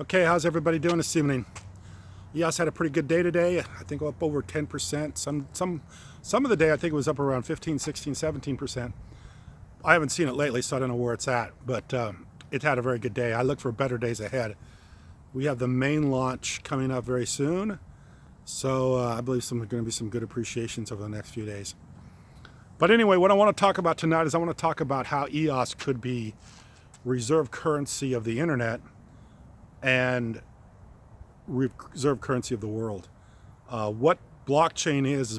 Okay, how's everybody doing this evening? EOS had a pretty good day today. I think up over 10%. Some of the day I think it was up around 15, 16, 17%. I haven't seen it lately, so I don't know where it's at, but it had a very good day. I look for better days ahead. We have the main launch coming up very soon, so I believe going to be some good appreciations over the next few days. But anyway, what I want to talk about tonight is I want to talk about how EOS could be reserve currency of the internet and reserve currency of the world. What blockchain is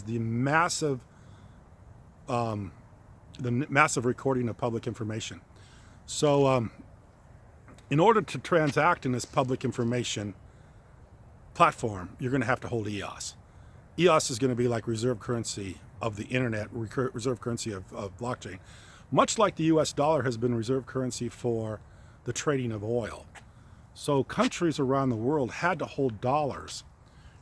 the massive recording of public information. So in order to transact in this public information platform, you're going to have to hold EOS. EOS is going to be like reserve currency of the internet, reserve currency of blockchain. Much like the US dollar has been reserve currency for the trading of oil. So countries around the world had to hold dollars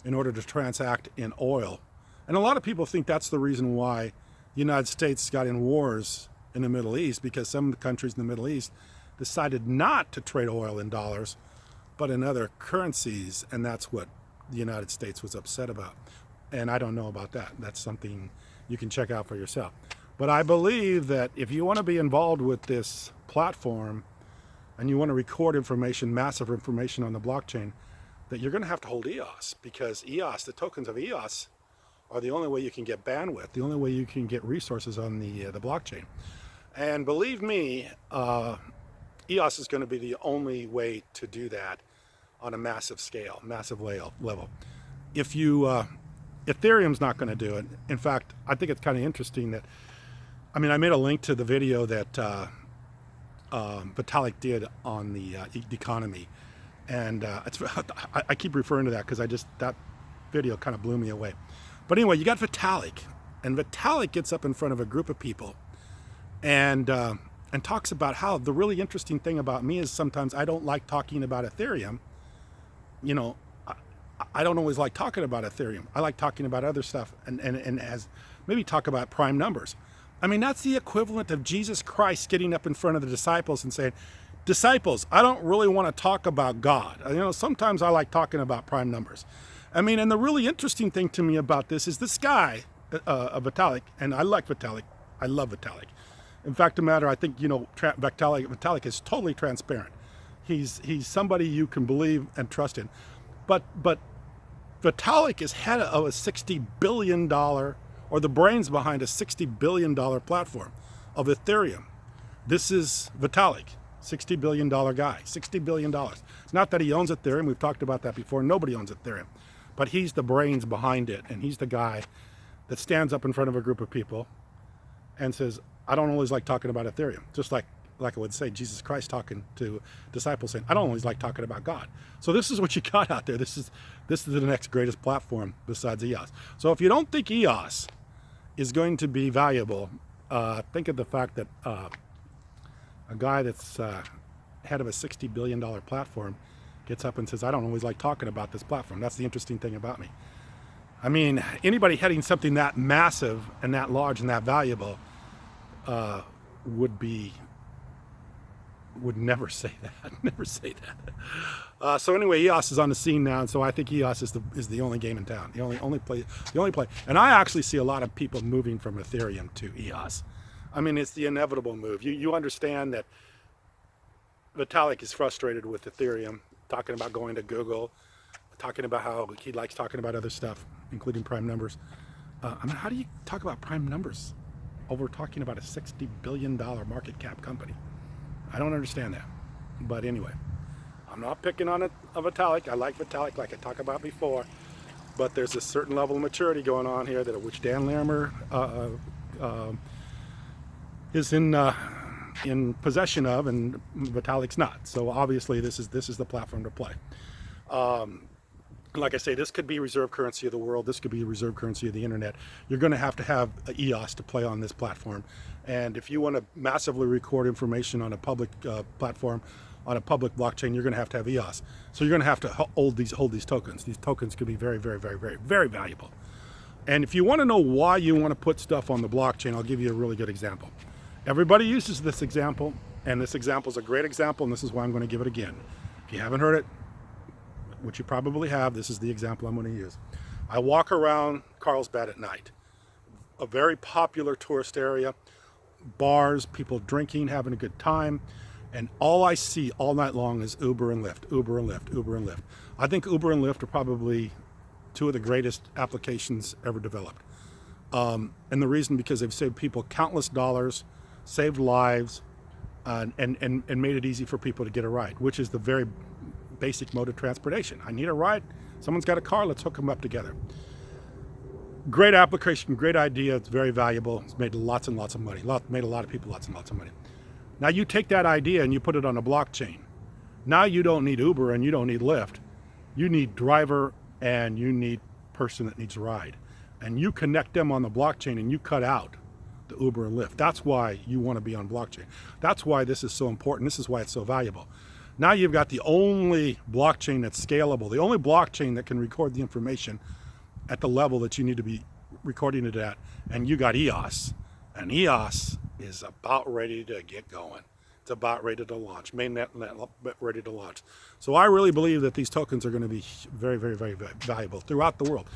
in order to transact in oil. And a lot of people think that's the reason why the United States got in wars in the Middle East, because some countries in the Middle East decided not to trade oil in dollars, but in other currencies, and that's what the United States was upset about. And I don't know about that. That's something you can check out for yourself. But I believe that if you want to be involved with this platform, and you want to record information, massive information on the blockchain, that you're going to have to hold EOS, because EOS, the tokens of EOS, are the only way you can get bandwidth, the only way you can get resources on the blockchain. And believe me, EOS is going to be the only way to do that on a massive scale, massive level. If Ethereum's not going to do it. In fact, I think it's kind of interesting that, I made a link to the video that Vitalik did on the economy, and I keep referring to that because that video kind of blew me away. But anyway, you got Vitalik, and Vitalik gets up in front of a group of people and talks about how the really interesting thing about me is sometimes I don't like talking about Ethereum. You know, I don't always like talking about Ethereum. I like talking about other stuff and as maybe talk about prime numbers. That's the equivalent of Jesus Christ getting up in front of the disciples and saying, disciples, I don't really want to talk about God. Sometimes I like talking about prime numbers. And the really interesting thing to me about this is this guy, Vitalik, and I like Vitalik. I love Vitalik. In fact, I think, Vitalik is totally transparent. He's somebody you can believe and trust in. But Vitalik is head of a $60 billion, or the brains behind a $60 billion platform of Ethereum. This is Vitalik, $60 billion guy, $60 billion. It's not that he owns Ethereum. We've talked about that before. Nobody owns Ethereum. But he's the brains behind it, and he's the guy that stands up in front of a group of people and says, I don't always like talking about Ethereum. Just like I would say, Jesus Christ talking to disciples saying, I don't always like talking about God. So this is what you got out there. This is the next greatest platform besides EOS. So if you don't think EOS is going to be valuable, think of the fact that a guy that's head of a $60 billion platform gets up and says, I don't always like talking about this platform. That's the interesting thing about me. Anybody heading something that massive and that large and that valuable would never say that. Never say that. So anyway, EOS is on the scene now, and so I think EOS is the only game in town. The only play. And I actually see a lot of people moving from Ethereum to EOS. It's the inevitable move. You understand that Vitalik is frustrated with Ethereum, talking about going to Google, talking about how he likes talking about other stuff, including prime numbers. How do you talk about prime numbers over talking about a $60 billion market cap company? I don't understand that. But anyway, I'm not picking on Vitalik. I like Vitalik, like I talked about before. But there's a certain level of maturity going on here which Dan Larimer is in possession of, and Vitalik's not. So obviously this is the platform to play. Like I say, this could be reserve currency of the world. This could be reserve currency of the internet. You're going to have EOS to play on this platform. And if you want to massively record information on a public platform, on a public blockchain, you're going to have EOS. So you're going to have to hold these tokens. These tokens could be very, very, very, very, very valuable. And if you want to know why you want to put stuff on the blockchain, I'll give you a really good example. Everybody uses this example, and this example is a great example, and this is why I'm going to give it again. If you haven't heard it, which you probably have, this is the example I'm going to use. I walk around Carlsbad at night, a very popular tourist area, bars, people drinking, having a good time, and all I see all night long is Uber and Lyft, Uber and Lyft, Uber and Lyft. I think Uber and Lyft are probably two of the greatest applications ever developed. And the reason, because they've saved people countless dollars, saved lives, and made it easy for people to get a ride, which is the very basic mode of transportation. I need a ride. Someone's got a car. Let's hook them up together. Great application, great idea. It's very valuable. It's made lots and lots of money. Made a lot of people lots and lots of money. Now you take that idea and you put it on a blockchain. Now you don't need Uber and you don't need Lyft. You need driver and you need person that needs a ride. And you connect them on the blockchain and you cut out the Uber and Lyft. That's why you want to be on blockchain. That's why this is so important. This is why it's so valuable. Now you've got the only blockchain that's scalable, the only blockchain that can record the information at the level that you need to be recording it at, and you got EOS. And EOS is about ready to get going. It's about ready to launch, mainnet ready to launch. So I really believe that these tokens are going to be very, very, very valuable throughout the world.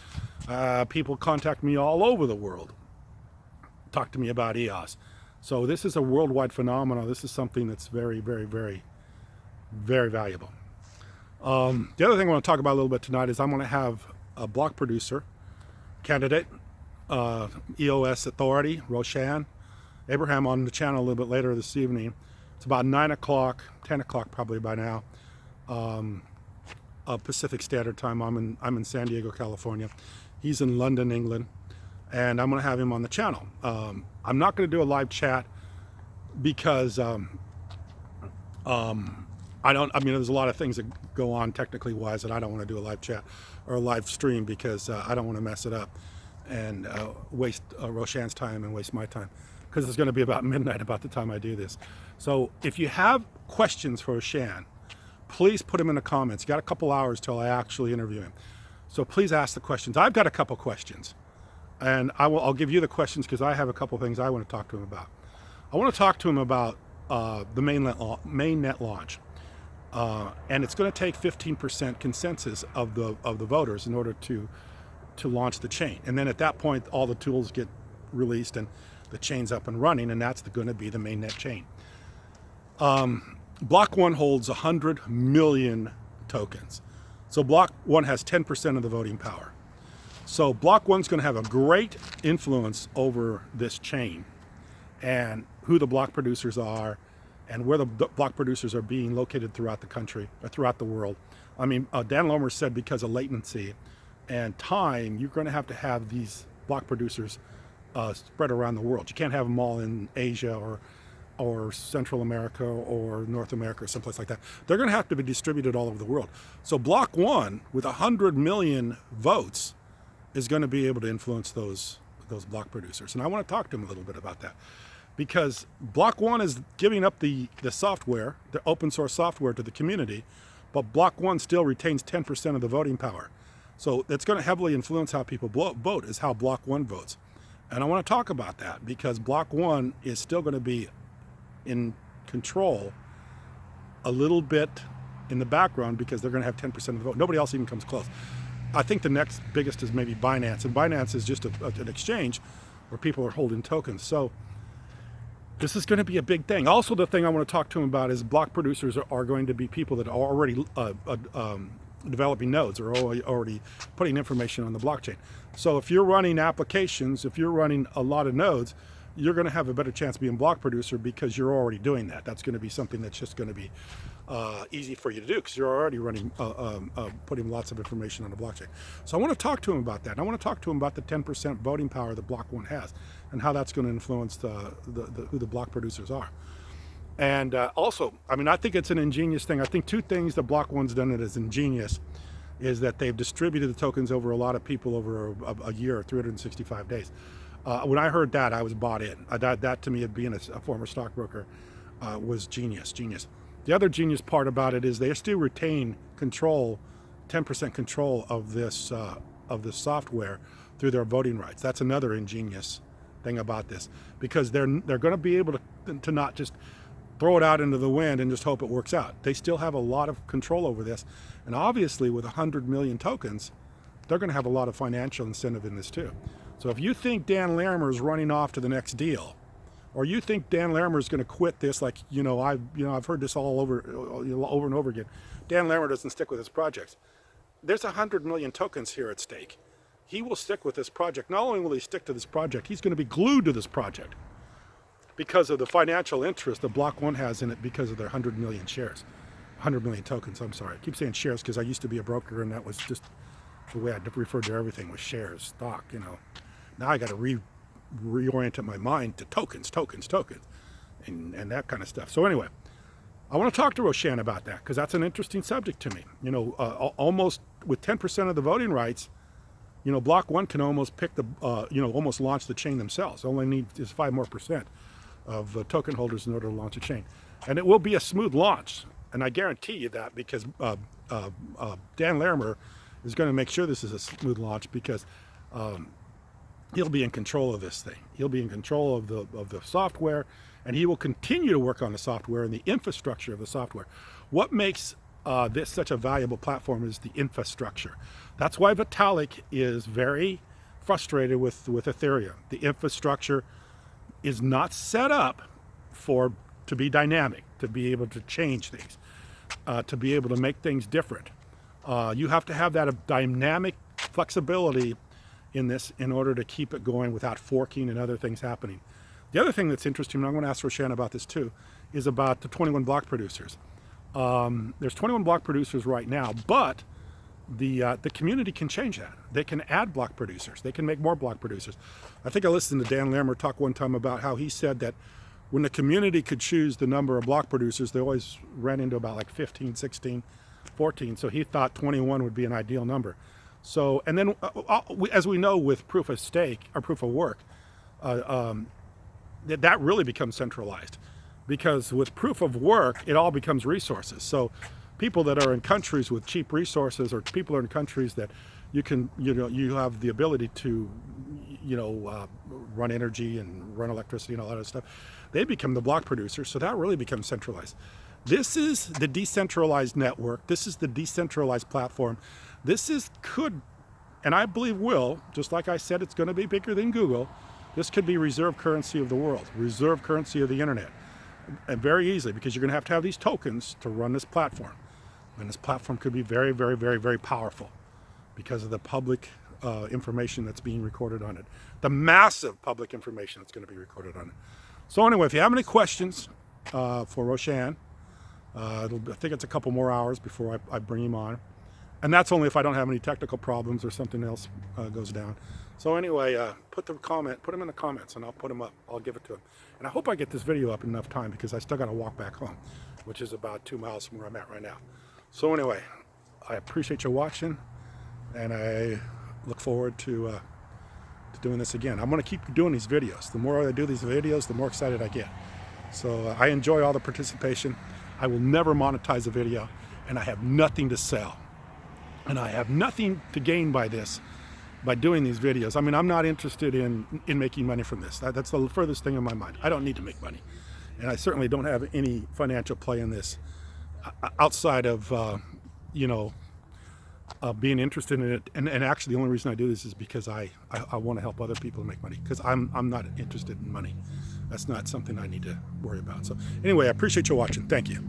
People contact me all over the world, talk to me about EOS. So this is a worldwide phenomenon. This is something that's very, very, very, very valuable. The other thing I want to talk about a little bit tonight is I'm going to have a block producer candidate, EOS Authority, Roshan Abraham, on the channel a little bit later this evening. It's about 9 o'clock, 10 o'clock probably by now, Pacific Standard Time. I'm in San Diego, California. He's in London, England, and I'm going to have him on the channel. I'm not going to do a live chat because there's a lot of things that go on technically wise, and I don't want to do a live chat or a live stream because I don't want to mess it up and waste Roshan's time and waste my time, because it's going to be about midnight about the time I do this. So if you have questions for Roshan, please put them in the comments. You got a couple hours till I actually interview him. So please ask the questions. I've got a couple questions, and I'll give you the questions because I have a couple things I want to talk to him about. I want to talk to him about the mainnet launch. And it's going to take 15% consensus of the voters in order to launch the chain. And then at that point, all the tools get released and the chain's up and running, and that's going to be the mainnet chain. Block 1 holds 100 million tokens. So Block 1 has 10% of the voting power. So Block 1's going to have a great influence over this chain and who the block producers are, and where the block producers are being located throughout the country, or throughout the world. I mean, Dan Lomer said because of latency and time, you're going to have these block producers spread around the world. You can't have them all in Asia or Central America or North America or someplace like that. They're going to have to be distributed all over the world. So Block 1, with 100 million votes, is going to be able to influence those block producers. And I want to talk to him a little bit about that, because Block 1 is giving up the software, the open source software, to the community, but Block 1 still retains 10% of the voting power. So it's going to heavily influence how people vote, is how Block 1 votes. And I want to talk about that because Block 1 is still going to be in control a little bit in the background because they're going to have 10% of the vote. Nobody else even comes close. I think the next biggest is maybe Binance, and Binance is just an exchange where people are holding tokens. So this is going to be a big thing. Also, the thing I want to talk to him about is block producers are going to be people that are already developing nodes, or already putting information on the blockchain. So if you're running applications, if you're running a lot of nodes, you're going to have a better chance of being block producer because you're already doing that. That's going to be something that's just going to be easy for you to do because you're already running, putting lots of information on the blockchain. So I want to talk to him about that. And I want to talk to him about the 10% voting power that Block 1 has and how that's going to influence who the block producers are. And also, I mean, I think it's an ingenious thing. I think two things that Block 1's done that is ingenious is that they've distributed the tokens over a lot of people over a year, 365 days. When I heard that, I was bought in. That to me, being a former stockbroker, was genius. The other genius part about it is they still retain control, 10% control of this software through their voting rights. That's another ingenious thing about this, because they're going to be able to not just throw it out into the wind and just hope it works out. They still have a lot of control over this. And obviously with 100 million tokens, they're going to have a lot of financial incentive in this too. So if you think Dan Larimer is running off to the next deal, or you think Dan Larimer is going to quit this, like, I've heard this all over and over again. Dan Larimer doesn't stick with his projects. There's 100 million tokens here at stake. He will stick with this project. Not only will he stick to this project, he's going to be glued to this project because of the financial interest that Block 1 has in it because of their 100 million shares. 100 million tokens, I'm sorry. I keep saying shares because I used to be a broker and that was just the way I referred to everything was shares, stock, Now I got to reorient my mind to tokens, and that kind of stuff. So anyway, I want to talk to Roshan about that because that's an interesting subject to me. Almost with 10% of the voting rights, Block 1 can almost pick the, almost launch the chain themselves. All they need is 5% more of token holders in order to launch a chain. And it will be a smooth launch. And I guarantee you that because Dan Larimer is going to make sure this is a smooth launch because he'll be in control of this thing. He'll be in control of the software, and he will continue to work on the software and the infrastructure of the software. What makes this such a valuable platform is the infrastructure. That's why Vitalik is very frustrated with Ethereum. The infrastructure is not set up to be dynamic, to be able to change things, to be able to make things different. You have to have that dynamic flexibility in this in order to keep it going without forking and other things happening. The other thing that's interesting, and I'm going to ask Roshan about this too, is about the 21 block producers. There's 21 block producers right now, but the community can change that. They can add block producers. They can make more block producers. I think I listened to Dan Larimer talk one time about how he said that when the community could choose the number of block producers, they always ran into about like 15, 16, 14. So he thought 21 would be an ideal number. So, and then as we know with proof of stake or proof of work, that really becomes centralized, because with proof of work, it all becomes resources. So people that are in countries with cheap resources, or people are in countries that you have the ability to, run energy and run electricity and all that other stuff, they become the block producers. So that really becomes centralized. This is the decentralized network. This is the decentralized platform. This could, and I believe will, just like I said, it's going to be bigger than Google. This could be reserve currency of the world, reserve currency of the internet. And very easily, because you're going to have these tokens to run this platform. And this platform could be very, very, very, very powerful because of the public information that's being recorded on it. The massive public information that's going to be recorded on it. So anyway, if you have any questions for Roshan, I think it's a couple more hours before I bring him on. And that's only if I don't have any technical problems or something else goes down. So anyway, put them in the comments and I'll put them up. I'll give it to him. And I hope I get this video up in enough time because I still got to walk back home, which is about 2 miles from where I'm at right now. So anyway, I appreciate you watching, and I look forward to doing this again. I'm going to keep doing these videos. The more I do these videos, the more excited I get. So I enjoy all the participation. I will never monetize a video, and I have nothing to sell. And I have nothing to gain by this, by doing these videos. I mean, I'm not interested in making money from this. That's the furthest thing in my mind. I don't need to make money. And I certainly don't have any financial play in this outside of, being interested in it. And actually the only reason I do this is because I want to help other people make money, because I'm not interested in money. That's not something I need to worry about. So anyway, I appreciate you watching. Thank you.